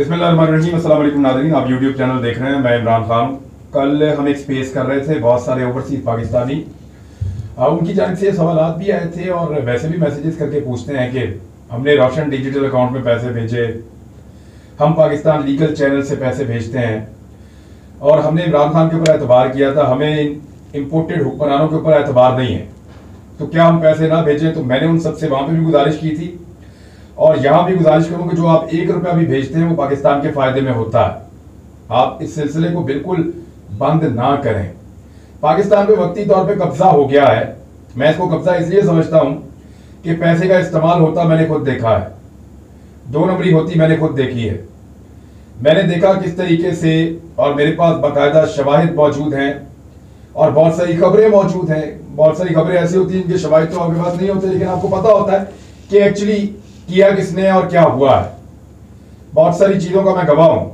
बिस्मिल्लाहिर्रहमानिर्रहीम। अस्सलाम वालेकुम नाज़रीन, आप यूट्यूब चैनल देख रहे हैं। मैं इमरान खान। कल हम एक स्पेस कर रहे थे, बहुत सारे ओवरसीज पाकिस्तानी उनकी जानिब से सवालात भी आए थे और वैसे भी मैसेजेस करके पूछते हैं कि हमने रोशन डिजिटल अकाउंट में पैसे भेजे, हम पाकिस्तान लीगल चैनल से पैसे भेजते हैं और हमने इमरान खान के ऊपर एतबार किया था, हमें इम्पोर्टेड हुक्मरानों के ऊपर एतबार नहीं है, तो क्या हम पैसे ना भेजें। तो मैंने उन सबसे वहां पर भी गुजारिश की थी और यहां भी गुजारिश करूं कि जो आप 1 रुपया भी भेजते हैं वो पाकिस्तान के फायदे में होता है। आप इस सिलसिले को बिल्कुल बंद ना करें। पाकिस्तान पे वक्ती तौर पे कब्जा हो गया है। मैं इसको कब्जा इसलिए समझता हूं कि पैसे का इस्तेमाल होता मैंने खुद देखा है, 2 नंबरी होती मैंने खुद देखी है। मैंने देखा किस तरीके से, और मेरे पास बाकायदा शवाहिद मौजूद हैं और बहुत सारी खबरें मौजूद हैं। बहुत सारी खबरें ऐसी होती हैं जिनके शवाहिद तो आपके पास नहीं होते, लेकिन आपको पता होता है कि एक्चुअली किया किसने और क्या हुआ है। बहुत सारी चीजों का मैं गवाह हूं,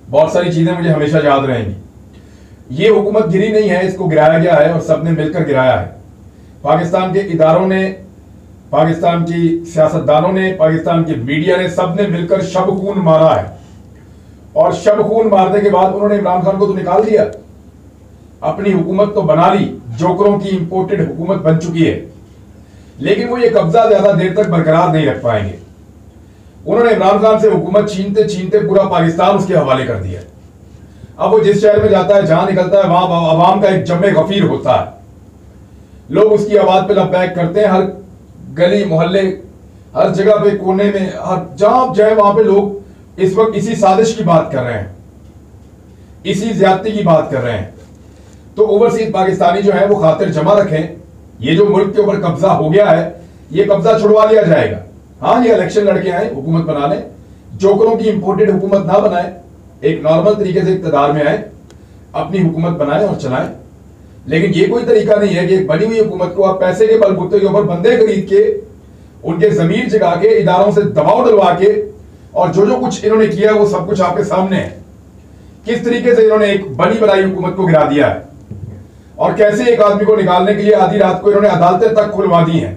बहुत सारी चीजें मुझे हमेशा याद रहेंगी। ये हुकूमत गिरी नहीं है, इसको गिराया गया है और सबने मिलकर गिराया है। पाकिस्तान के इदारों ने, पाकिस्तान की सियासतदानों ने, पाकिस्तान की मीडिया ने, सबने मिलकर शब खून मारा है और शब खून मारने के बाद उन्होंने इमरान खान को तो निकाल दिया, अपनी हुकूमत तो बना ली, जोकरों की इंपोर्टेड हुकूमत बन चुकी है, लेकिन वो ये कब्जा ज्यादा देर तक बरकरार नहीं रख पाएंगे। उन्होंने इमरान खान से हुकूमत छीनते छीनते पूरा पाकिस्तान उसके हवाले कर दिया। अब वो जिस शहर में जाता है, जहां निकलता है, वहां अवाम का एक जम्मे गफीर होता है। लोग उसकी आवाज पे लब्बैक करते हैं। हर गली मोहल्ले, हर जगह पे, कोने में, हर जहां जाए वहां पे लोग इस वक्त इसी साजिश की बात कर रहे हैं, इसी ज्यादती की बात कर रहे हैं। तो ओवरसीज पाकिस्तानी जो है वो खातिर जमा रखें। ये जो मुल्क के ऊपर कब्जा हो गया है, ये कब्जा छुड़वा लिया जाएगा। हाँ, ये इलेक्शन लड़के आए, हुकूमत बना लें, जोकरों की इंपोर्टेड हुकूमत ना बनाए, एक नॉर्मल तरीके से इक्तदार में आए, अपनी हुकूमत बनाएं और चलाएं। लेकिन ये कोई तरीका नहीं है कि एक बनी हुई हुकूमत को आप पैसे के बलबूते के ऊपर बंदे खरीद के, उनके जमीर जगा के, इदारों से दबाव डलवा के, और जो कुछ इन्होंने किया वो सब कुछ आपके सामने है। किस तरीके से इन्होंने एक बनी बनाई हुकूमत को गिरा दिया है और कैसे एक आदमी को निकालने के लिए आधी रात को इन्होंने अदालतें तक खुलवा दी हैं।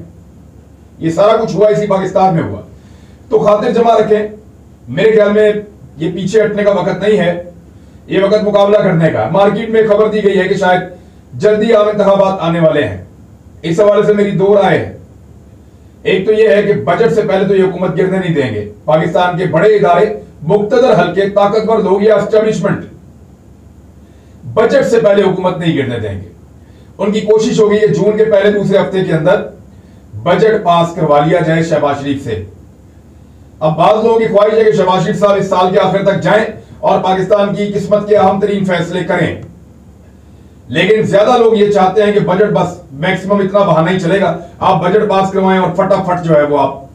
ये सारा कुछ हुआ इसी पाकिस्तान में हुआ। तो खातिर जमा रखें। मेरे ख्याल में ये पीछे हटने का वक्त नहीं है, ये वक्त मुकाबला करने का। मार्केट में खबर दी गई है कि शायद जल्दी आम इंतखाबात आने वाले हैं। इस हवाले से मेरी 2 राय है। एक तो यह है कि बजट से पहले तो ये हुकूमत गिरने नहीं देंगे। पाकिस्तान के बड़े इदारे, मुक्तदर हल्के, ताकतवर लोग या एस्टेब्लिशमेंट बजट से पहले हुकूमत नहीं गिरने देंगे। उनकी कोशिश होगी कि जून के पहले दूसरे हफ्ते के अंदर बजट पास करवा लिया जाए शहबाज शरीफ से। अब बाज लोगों की ख्वाहिश है कि शहबाज शरीफ साहब इस साल के आखिर तक जाएं और पाकिस्तान की किस्मत के अहम तरीन फैसले करें, लेकिन ज्यादा लोग ये चाहते हैं कि बजट बस मैक्सिमम इतना बहाना ही चलेगा, आप बजट पास करवाएं और फटाफट जो है वो आप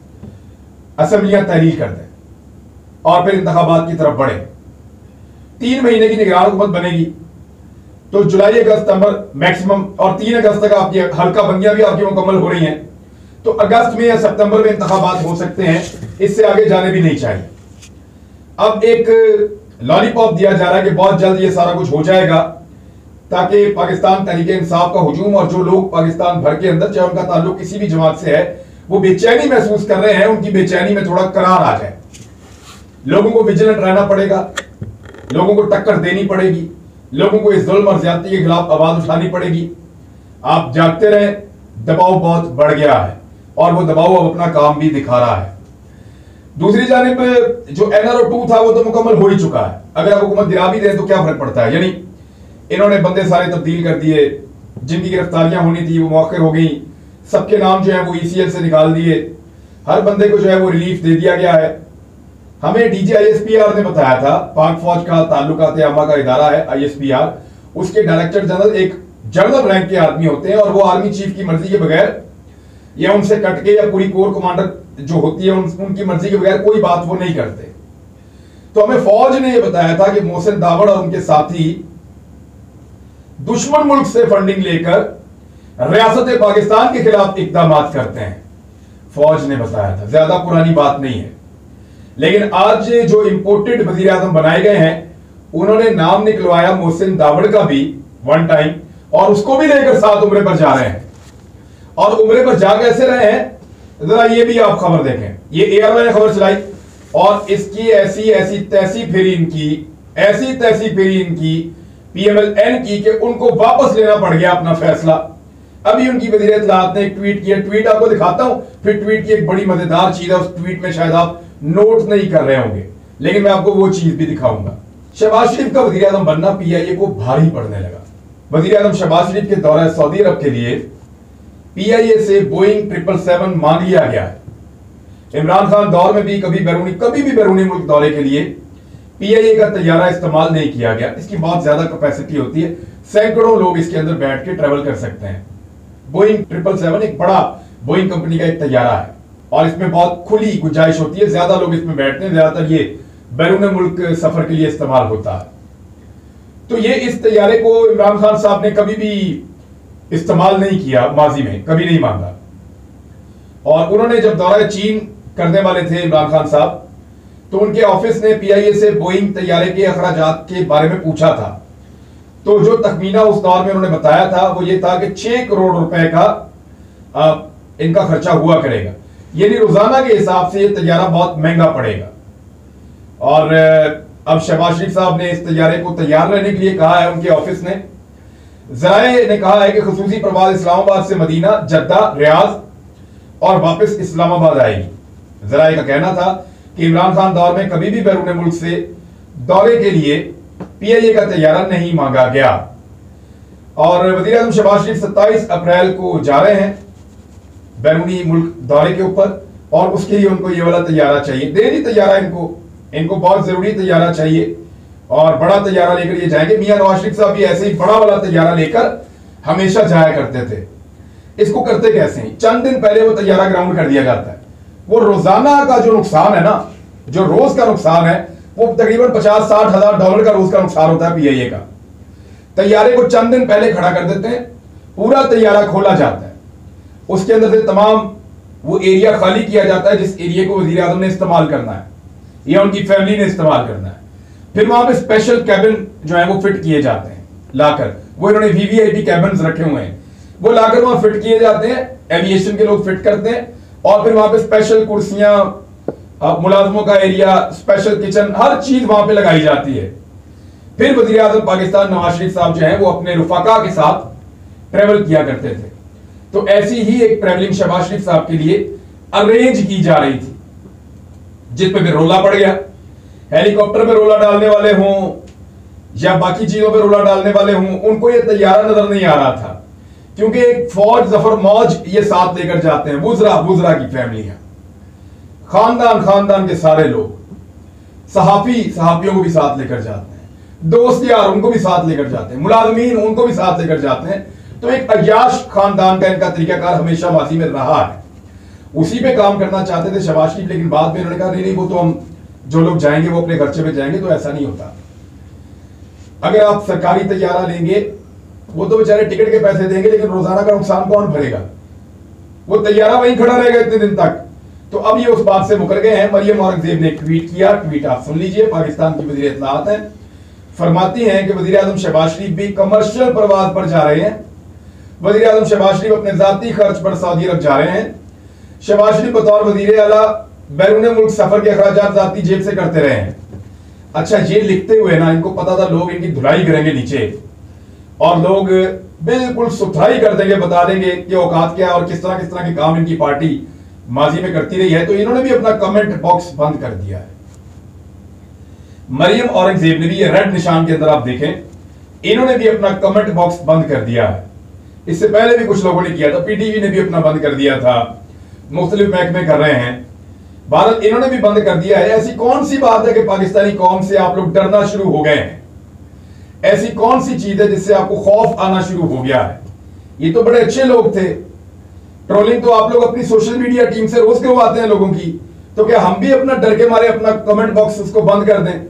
असेंबलियां तहरीर कर दें और फिर इंतखाबात की तरफ बढ़े। 3 महीने की निगरान हुकूमत बनेगी, तो जुलाई, अगस्त, सितंबर मैक्सिमम, और 3 अगस्त तक आपकी हल्का बंदियां भी आपकी मुकम्मल हो रही हैं, तो अगस्त में या सितंबर में इंतखाबात हो सकते हैं। इससे आगे जाने भी नहीं चाहिए। अब एक लॉलीपॉप दिया जा रहा है कि बहुत जल्द ये सारा कुछ हो जाएगा, ताकि पाकिस्तान तहरीके इंसाफ का हुजूम और जो लोग पाकिस्तान भर के अंदर, चाहे उनका ताल्लुक किसी भी जमात से है, वो बेचैनी महसूस कर रहे हैं, उनकी बेचैनी में थोड़ा करार आ जाए। लोगों को विजिलेंट रहना पड़ेगा, लोगों को टक्कर देनी पड़ेगी, लोगों को इस जुल्म और ज्यादती के खिलाफ आवाज उठानी पड़ेगी। आप जागते रहें, दबाव बहुत बढ़ गया है और वो दबाव अब अपना काम भी दिखा रहा है। दूसरी जानिब जो NRO 2 था वो तो मुकम्मल हो ही चुका है। अगर आप हुकूमत गिरा भी दें तो क्या फर्क पड़ता है। यानी इन्होंने बंदे सारे तब्दील कर दिए, जिनकी गिरफ्तारियां होनी थी वो मौखर हो गई, सबके नाम जो है वो ECL से निकाल दिए, हर बंदे को जो है वो रिलीफ दे दिया गया है। हमें DGISPR ने बताया था, पाक फौज का ताल्लुकात आमा का इदारा है ISPR, उसके डायरेक्टर जनरल एक जनरल रैंक के आदमी होते हैं और वो आर्मी चीफ की मर्जी के बगैर या उनसे कट के, या पूरी कोर कमांडर जो होती है उनकी मर्जी के बगैर कोई बात वो नहीं करते। तो हमें फौज ने यह बताया था कि मोहसिन दावड़ और उनके साथी दुश्मन मुल्क से फंडिंग लेकर रियासत पाकिस्तान के खिलाफ इकदाम करते हैं। फौज ने बताया था, ज्यादा पुरानी बात नहीं है। लेकिन आज जो इंपोर्टेड वजीर आजम बनाए गए हैं, उन्होंने नाम निकलवाया मोहसिन दावड़ का भी वन टाइम, और उसको भी लेकर 7 उम्रे पर जा रहे हैं। और उम्रे पर जा कैसे रहे हैं, जरा ये भी आप खबर देखें। ये ARY ने खबर चलाई और इसकी ऐसी ऐसी तैसी फिरी इनकी PMLN की कि उनको वापस लेना पड़ गया अपना फैसला। अभी उनकी वज़ीर इत्तलाआत ने एक ट्वीट किया, ट्वीट आपको दिखाता हूं, फिर ट्वीट की एक बड़ी मजेदार चीज है, उस ट्वीट में शायद आप नोट नहीं कर रहे होंगे, लेकिन मैं आपको वो चीज भी दिखाऊंगा। शहबाज शरीफ का वज़ीर आज़म बनना PIA को भारी पड़ने लगा। वज़ीर आज़म शहबाज शरीफ के दौरा सऊदी अरब के लिए PIA से बोइंग 777 मांग लिया गया है। इमरान खान दौर में भी कभी भी बैरूनी मुल्क दौरे के लिए PIA का तैयारा इस्तेमाल नहीं किया गया। इसकी बहुत ज्यादा कैपेसिटी होती है, सैकड़ों लोग इसके अंदर बैठ के ट्रेवल कर सकते हैं। बोइंग 777 एक बड़ा बोइंग कंपनी का एक तैयारा है और इसमें बहुत खुली गुंजाइश होती है, ज्यादा लोग इसमें बैठते हैं, ज्यादातर ये बैरून मुल्क सफर के लिए इस्तेमाल होता है। तो ये इस तैयारे को इमरान खान साहब ने कभी भी इस्तेमाल नहीं किया, माजी में कभी नहीं मांगा। और उन्होंने जब दौरा चीन करने वाले थे इमरान खान साहब, तो उनके ऑफिस ने PIA से बोइंग तैयारे के अखराजात के बारे में पूछा था। तो जो तखमीना उस दौर में उन्होंने बताया था वो ये था कि 6 करोड़ रुपए का इनका खर्चा हुआ करेगा, यानी रोजाना के हिसाब से ये तैयारा बहुत महंगा पड़ेगा। और अब शहबाज शरीफ साहब ने इस तैयारे को तैयार रहने के लिए कहा है, उनके ऑफिस ने, ज़राए ने कहा है कि खुसूसी प्रवास इस्लामाबाद से मदीना, जद्दा, रियाज और वापस इस्लामाबाद आएगी। ज़राए का कहना था कि इमरान खान दौर में कभी भी बैरून मुल्क से दौरे के लिए PIA का तैयारा नहीं मांगा गया। और वज़ीर आज़म शहबाज शरीफ 27 अप्रैल को जा रहे हैं बैरूनी मुल्क दौरे के ऊपर, और उसके लिए उनको ये वाला तैयारा चाहिए। दे दी तैयारा इनको बहुत जरूरी तैयारा चाहिए और बड़ा तैयारा लेकर ये जाएंगे। मियां नवाज शरीफ साहब भी ऐसे ही बड़ा वाला तैयारा लेकर हमेशा जाया करते थे। इसको करते कैसे हैं? चंद दिन पहले वो तैयारा ग्राउंड कर दिया जाता है। वो रोजाना का जो नुकसान है ना, जो रोज का नुकसान है, वो तकरीबन 50-60 हजार डॉलर का रोज का नुकसान होता है PIA का। तैयारे को चंद दिन पहले खड़ा कर देते हैं, पूरा तैयारा खोला जाता है, उसके अंदर से तमाम वो एरिया खाली किया जाता है जिस एरिया को वजीर आजम ने इस्तेमाल करना है या उनकी फैमिली ने इस्तेमाल करना है। फिर वहां पे स्पेशल कैबिन जो है वो फिट किए जाते हैं लाकर, वो इन्होंने VVIP कैबिन रखे हुए हैं, वो लाकर वहां फिट किए जाते हैं, एविएशन के लोग फिट करते हैं। और फिर वहां पे स्पेशल कुर्सियां, मुलाजमों का एरिया, स्पेशल किचन, हर चीज वहां पे लगाई जाती है। फिर वजीर आजम पाकिस्तान नवाज शरीफ साहब जो है वो अपने रुफाका के साथ ट्रेवल किया करते थे। तो ऐसी ही एक ट्रेवलिंग शहबाज शरीफ साहब के लिए अरेंज की जा रही थी, जिस पे भी रोला पड़ गया। हेलीकॉप्टर में रोला डालने वाले हों या बाकी चीजों पे रोला डालने वाले हों, उनको ये तैयारा नजर नहीं आ रहा था, क्योंकि एक फौज, जफर मौज ये साथ लेकर जाते हैं, बुजरा की फैमिलियां, खानदान के सारे लोग, सहाफियों को भी साथ लेकर जाते हैं, दोस्त यार उनको भी साथ लेकर जाते हैं, मुलाजमीन उनको भी साथ लेकर जाते हैं। तो एक अयाश खानदान का इनका तरीकाकार हमेशा माजी में रहा है। उसी पे काम करना चाहते थे शहबाज शरीफ, लेकिन बाद में उन्होंने कहा नहीं, वो तो हम जो लोग जाएंगे वो अपने खर्चे पे जाएंगे। तो ऐसा नहीं होता। अगर आप सरकारी तैयारा लेंगे, वो तो बेचारे टिकट के पैसे देंगे, लेकिन रोजाना का नुकसान कौन भरेगा? वो तैयारा वहीं खड़ा रहेगा इतने दिन तक। तो अब ये उस बात से मुकर गए हैं। मरियम औरंगजेब ने ट्वीट किया, ट्वीट आप सुन लीजिए। पाकिस्तान की वज़ीर इत्तलाआत हैं, फरमाती हैं कि वज़ीर आज़म शहबाज शरीफ भी कमर्शियल प्रवास पर जा रहे हैं। वज़ीर आज़म शहबाज शरीफ अपने जाती खर्च पर सऊदी अरब जा रहे हैं। शहबाज शरीफ बतौर वज़ीर आला बैरून मुल्क सफर के अखराजात जाती जेब से करते रहे हैं। अच्छा, ये लिखते हुए ना इनको पता था लोग इनकी धुलाई करेंगे नीचे, और लोग बिल्कुल सुथराई कर देंगे, बता देंगे कि औकात क्या है और किस तरह के काम इनकी पार्टी माजी में करती रही है। तो इन्होंने भी अपना कमेंट बॉक्स बंद कर दिया है। मरियम औरंगजेब ने भी, ये रेड निशान के अंदर आप देखें, इन्होंने भी अपना कमेंट बॉक्स बंद कर दिया है। इससे पहले भी कुछ लोगों ने किया था, PTV ने भी अपना बंद कर दिया था, मुख्तलिफ महकमे कर रहे हैं, भारत इन्होंने भी बंद कर दिया है। ऐसी कौन सी बात है कि पाकिस्तानी कौम से आप लोग डरना शुरू हो गए हैं? ऐसी कौन सी चीज है जिससे आपको खौफ आना शुरू हो गया है? ये तो बड़े अच्छे लोग थे। ट्रोलिंग तो आप लोग अपनी सोशल मीडिया टीम से रोज करवाते हैं लोगों की, तो क्या हम भी अपना डर के मारे अपना कमेंट बॉक्स उसको बंद कर दें?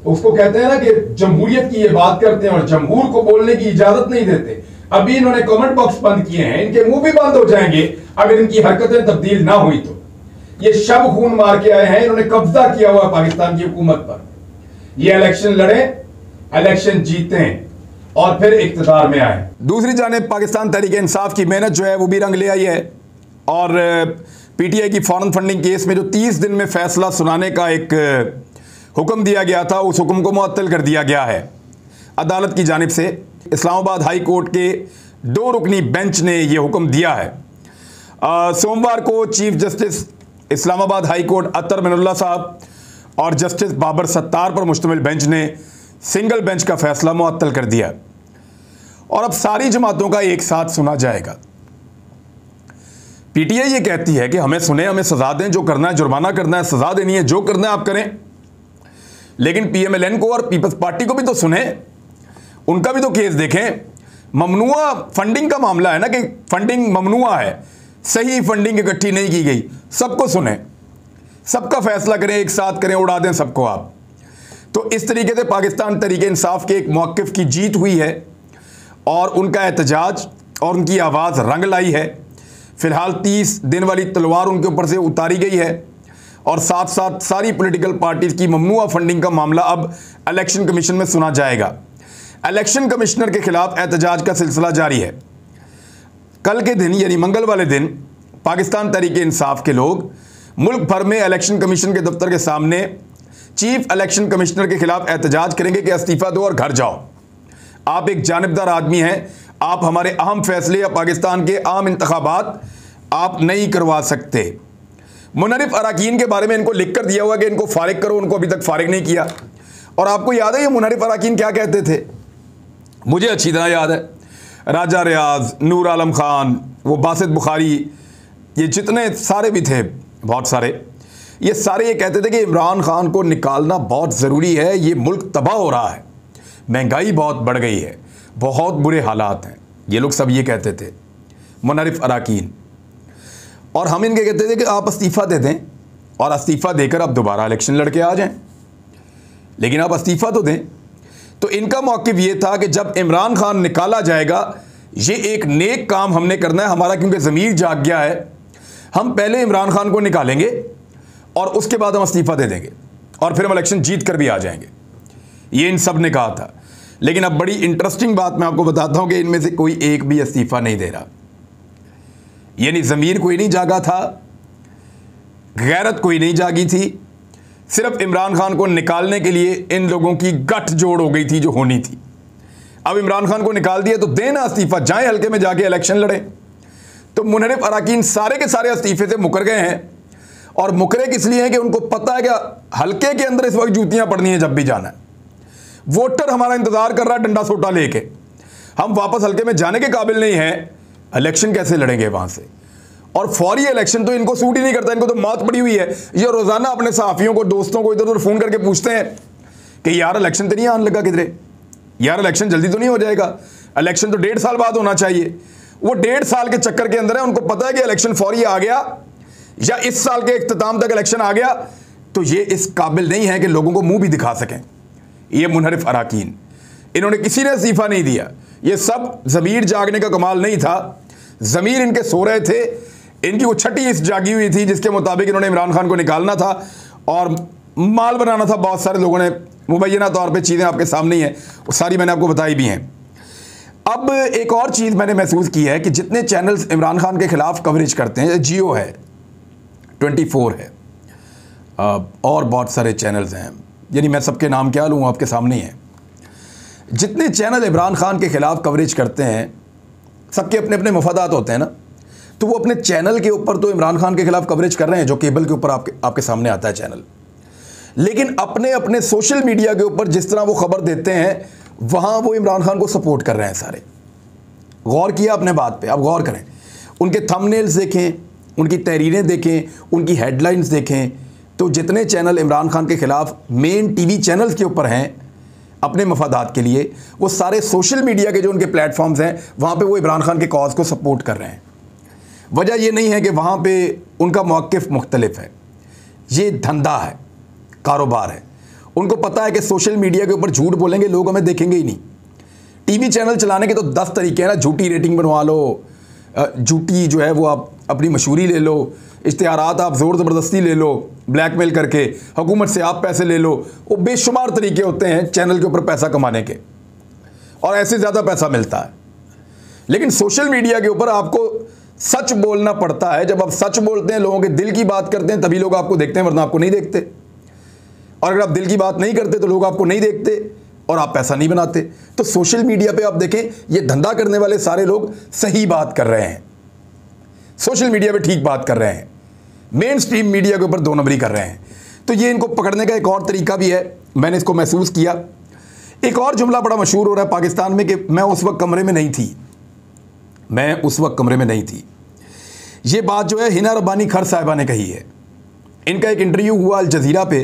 उसको कहते हैं ना कि जमहूरियत की ये बात करते हैं और जमहूर को बोलने की इजाजत नहीं देते। अभी इन्होंने कमेंट बॉक्स बंद किए हैं, इनके मुंह भी बंद हो जाएंगे अगर इनकी हरकतें तब्दील ना हुई तो। ये शब खून मार के आए हैं, इन्होंने कब्जा किया हुआ पाकिस्तान की हुकूमत पर। ये इलेक्शन लड़े, इलेक्शन जीतें और फिर इक्तिदार में आए। दूसरी जानिब पाकिस्तान तहरीक इंसाफ की मेहनत जो है वो भी रंग ले आई है, और पीटीआई की फॉरेन फंडिंग केस में जो 30 दिन में फैसला सुनाने का एक हुक्म दिया गया था, उस हुक्म को मुअत्तल कर दिया गया है अदालत की जानिब से। इस्लामाबाद हाई कोर्ट के 2 रुकनी बेंच ने यह हुक्म दिया है। सोमवार को chief justice Islamabad high court Athar Minallah साहब और जस्टिस बाबर सत्तार पर मुश्तमिल बेंच ने सिंगल बेंच का फैसला मुअत्तल कर दिया और अब सारी जमातों का एक साथ सुना जाएगा। पीटीआई ये कहती है कि हमें सुने, हमें सजा दें, जो करना है जुर्माना करना है, सजा देनी है, जो करना है आप करें, लेकिन पीएमएलएन को और पीपल्स पार्टी को भी तो सुने, उनका भी तो केस देखें। ममनुआ फंडिंग का मामला है ना, कि फंडिंग ममनुआ है, सही फंडिंग इकट्ठी नहीं की गई, सबको सुने, सबका फैसला करें, एक साथ करें, उड़ा दें सबको आप। तो इस तरीके से पाकिस्तान तरीके इंसाफ के एक मौक़िफ़ की जीत हुई है और उनका एहतजाज और उनकी आवाज़ रंग लाई है। फ़िलहाल 30 दिन वाली तलवार उनके ऊपर से उतारी गई है और साथ साथ सारी पॉलिटिकल पार्टीज़ की ममनुआ फंडिंग का मामला अब इलेक्शन कमीशन में सुना जाएगा। इलेक्शन कमिश्नर के खिलाफ एहतजाज का सिलसिला जारी है। कल के दिन यानी मंगल वाले दिन पाकिस्तान तरीके इंसाफ के लोग मुल्क भर में इलेक्शन कमीशन के दफ्तर के सामने चीफ इलेक्शन कमिश्नर के खिलाफ एहतजाज करेंगे कि इस्तीफ़ा दो और घर जाओ। आप एक जानिबदार आदमी हैं, आप हमारे अहम फैसले या पाकिस्तान के आम इंतखाबात आप नहीं करवा सकते। मुनरिफ अराकीन के बारे में इनको लिख कर दिया हुआ कि इनको फारिग करो, उनको अभी तक फारिग नहीं किया। और आपको याद है ये मुनरिफ अराकीन क्या कहते थे? मुझे अच्छी तरह याद है। राजा रियाज, नूर आलम खान, वो बासित बुखारी, ये जितने सारे भी थे, बहुत सारे, ये सारे ये कहते थे कि इमरान खान को निकालना बहुत ज़रूरी है, ये मुल्क तबाह हो रहा है, महंगाई बहुत बढ़ गई है, बहुत बुरे हालात हैं। ये लोग सब ये कहते थे, मुनरिफ अराकीन। और हम इनके कहते थे कि आप इस्तीफ़ा दे दें और इस्तीफ़ा देकर आप दोबारा इलेक्शन लड़के आ जाएं, लेकिन आप इस्तीफ़ा तो दें। तो इनका मौक़िफ़ ये था कि जब इमरान खान निकाला जाएगा, ये एक नेक काम हमने करना है हमारा, क्योंकि ज़मीर जाग गया है, हम पहले इमरान खान को निकालेंगे और उसके बाद हम इस्तीफ़ा दे देंगे और फिर हम इलेक्शन जीत कर भी आ जाएंगे। ये इन सब ने कहा था। लेकिन अब बड़ी इंटरेस्टिंग बात मैं आपको बताता हूं कि इनमें से कोई एक भी इस्तीफ़ा नहीं दे रहा। यानी ज़मीर कोई नहीं जागा था, गैरत कोई नहीं जागी थी, सिर्फ इमरान खान को निकालने के लिए इन लोगों की गठजोड़ हो गई थी जो होनी थी। अब इमरान खान को निकाल दिया तो देना इस्तीफ़ा, जाएं हल्के में जाके इलेक्शन लड़ें। तो मुनरिफ अराकीन सारे के सारे इस्तीफ़े से मुकर गए हैं और मुकरे किस लिए हैं कि उनको पता है कि हल्के के अंदर इस वक्त जूतियां पड़नी है जब भी जाना है। वोटर हमारा इंतजार कर रहा है डंडा सोटा लेके, हम वापस हल्के में जाने के काबिल नहीं हैं, इलेक्शन कैसे लड़ेंगे वहां से? और फौरी इलेक्शन तो इनको सूट ही नहीं करता, इनको तो मौत पड़ी हुई है। ये रोजाना अपने सहाफ़ियों को, दोस्तों को इधर उधर फ़ोन करके पूछते हैं कि यार इलेक्शन तो नहीं आने लगा किधरे, यार इलेक्शन जल्दी तो नहीं हो जाएगा, इलेक्शन तो 1.5 साल बाद होना चाहिए। वो 1.5 साल के चक्कर के अंदर है, उनको पता है कि इलेक्शन फौरी आ गया या इस साल के इख्तिताम तक इलेक्शन आ गया तो ये इस काबिल नहीं है कि लोगों को मुंह भी दिखा सकें। ये मुनरिफ अराकीन, इन्होंने किसी ने इस्तीफ़ा नहीं दिया। ये सब ज़मीर जागने का कमाल नहीं था, ज़मीर इनके सो रहे थे, इनकी वो छठी इस जागी हुई थी जिसके मुताबिक इन्होंने इमरान खान को निकालना था और माल बनाना था। बहुत सारे लोगों ने मुबैना तौर पे चीज़ें आपके सामने ही हैं, वो सारी मैंने आपको बताई भी हैं। अब एक और चीज़ मैंने महसूस की है कि जितने चैनल्स इमरान खान के ख़िलाफ़ कवरेज करते हैं, जियो है, 24 है, और बहुत सारे चैनल्स हैं, यानी मैं सबके नाम क्या लूँ, आपके सामने ही हैं। जितने चैनल इमरान खान के ख़िलाफ़ कवरेज करते हैं, सबके अपने अपने मफादात होते हैं ना, तो वो अपने चैनल के ऊपर तो इमरान खान के ख़िलाफ़ कवरेज कर रहे हैं, जो केबल के ऊपर आपके सामने आता है चैनल, लेकिन अपने अपने सोशल मीडिया के ऊपर जिस तरह वो ख़बर देते हैं, वहाँ वो इमरान खान को सपोर्ट कर रहे हैं सारे। गौर किया अपने बात पे, आप गौर करें, उनके थंबनेल्स देखें, उनकी तहरीरें देखें, उनकी हेडलाइंस देखें, तो जितने चैनल इमरान खान के ख़िलाफ़ मेन टीवी चैनल्स के ऊपर हैं अपने मफादात के लिए, वो सारे सोशल मीडिया के जो उनके प्लेटफॉर्म्स हैं वहाँ पे वो इमरान खान के कॉज को सपोर्ट कर रहे हैं। वजह ये नहीं है कि वहाँ पे उनका मौक़िफ़ मुख्तलिफ है, ये धंधा है, कारोबार है। उनको पता है कि सोशल मीडिया के ऊपर झूठ बोलेंगे लोग हमें देखेंगे ही नहीं। टीवी चैनल चलाने के तो 10 तरीके हैं ना, झूठी रेटिंग बनवा लो, झूठी जो है वो आप अपनी मशहूरी ले लो, इश्तिहारात आप ज़ोर ज़बरदस्ती ले लो, ब्लैकमेल करके हुकूमत से आप पैसे ले लो, वो बेशुमार तरीके होते हैं चैनल के ऊपर पैसा कमाने के, और ऐसे ज़्यादा पैसा मिलता है। लेकिन सोशल मीडिया के ऊपर आपको सच बोलना पड़ता है। जब आप सच बोलते हैं, लोगों के दिल की बात करते हैं, तभी लोग आपको देखते हैं, वरना आपको नहीं देखते। और अगर आप दिल की बात नहीं करते तो लोग आपको नहीं देखते और आप पैसा नहीं बनाते। तो सोशल मीडिया पे आप देखें, ये धंधा करने वाले सारे लोग सही बात कर रहे हैं, सोशल मीडिया पे ठीक बात कर रहे हैं, मेन स्ट्रीम मीडिया के ऊपर 2 नंबरी कर रहे हैं। तो ये इनको पकड़ने का एक और तरीका भी है, मैंने इसको महसूस किया। एक और जुमला बड़ा मशहूर हो रहा है पाकिस्तान में कि मैं उस वक्त कमरे में नहीं थी, मैं उस वक्त कमरे में नहीं थी। ये बात जो है हिना रब्बानी खर साहिबा ने कही है। इनका एक इंटरव्यू हुआ अल जजीरा पे,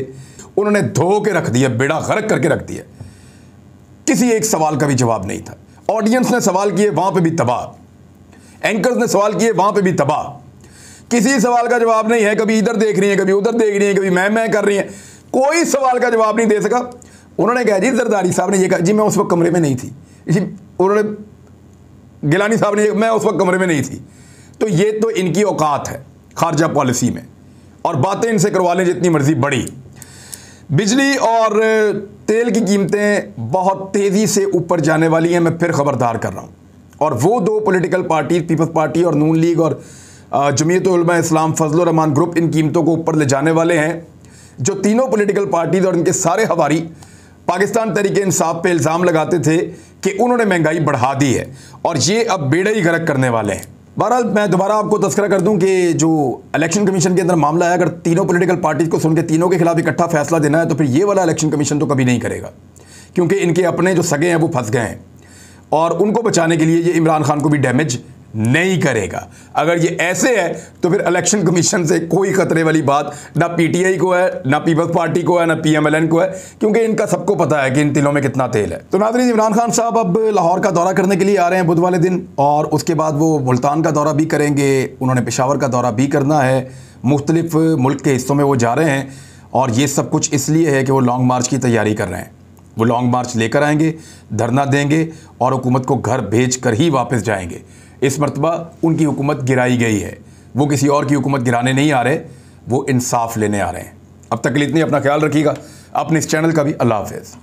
उन्होंने धो के रख दिया, बेड़ा गर्क करके रख दिया। किसी एक सवाल का भी जवाब नहीं था। ऑडियंस ने सवाल किए, वहां पे भी तबाह। एंकर्स ने सवाल किए, वहां पे भी तबाह। किसी सवाल का जवाब नहीं है। कभी इधर देख रही है, कभी उधर देख रही है, कभी मैं कर रही है, कोई सवाल का जवाब नहीं दे सका। उन्होंने कहा जी, जरदारी साहब ने ये कहा जी मैं उस वक्त कमरे में नहीं थी। उन्होंने, गिलानी साहब ने, मैं उस वक्त कमरे में नहीं थी। तो ये तो इनकी औकात है खारजा पॉलिसी में, और बातें इनसे करवा लें जितनी मर्जी बड़ी। बिजली और तेल की कीमतें बहुत तेज़ी से ऊपर जाने वाली हैं, मैं फिर खबरदार कर रहा हूँ। और वो 2 पॉलिटिकल पार्टी, पीपल्स पार्टी और नून लीग और जमीयत उलमा इस्लाम फजल रहमान ग्रुप, इन कीमतों को ऊपर ले जाने वाले हैं। जो तीनों पॉलिटिकल पार्टीज और इनके सारे हवारी पाकिस्तान तहरीक इंसाफ पे इल्ज़ाम लगाते थे कि उन्होंने महंगाई बढ़ा दी है, और ये अब बेड़ा ही गर्क करने वाले हैं। बहरहाल मैं दोबारा आपको तस्करा कर दूं कि जो इलेक्शन कमीशन के अंदर मामला है, अगर तीनों पॉलिटिकल पार्टीज को सुन के तीनों के खिलाफ इकट्ठा फैसला देना है, तो फिर ये वाला इलेक्शन कमीशन तो कभी नहीं करेगा, क्योंकि इनके अपने जो सगे हैं वो फंस गए हैं, और उनको बचाने के लिए ये इमरान खान को भी डैमेज नहीं करेगा। अगर ये ऐसे है तो फिर इलेक्शन कमीशन से कोई खतरे वाली बात ना पीटीआई को है, ना पीपल्स पार्टी को है, ना पीएमएलएन को है, क्योंकि इनका सबको पता है कि इन तिलों में कितना तेल है। तो नाज़रीन, इमरान खान साहब अब लाहौर का दौरा करने के लिए आ रहे हैं बुध वाले दिन, और उसके बाद वो मुल्तान का दौरा भी करेंगे। उन्होंने पेशावर का दौरा भी करना है। मुख्तलिफ मुल्क के हिस्सों में वो जा रहे हैं, और ये सब कुछ इसलिए है कि वो लॉन्ग मार्च की तैयारी कर रहे हैं। वो लॉन्ग मार्च लेकर आएंगे, धरना देंगे, और हुकूमत को घर भेज कर ही वापस जाएंगे। इस मरतबा उनकी हुकूमत गिराई गई है, वो किसी और की हुकूमत गिराने नहीं आ रहे, वो इंसाफ लेने आ रहे हैं। अब तक के लिए इतनी, अपना ख्याल रखिएगा, अपने इस चैनल का भी। अल्लाह हाफ़िज़।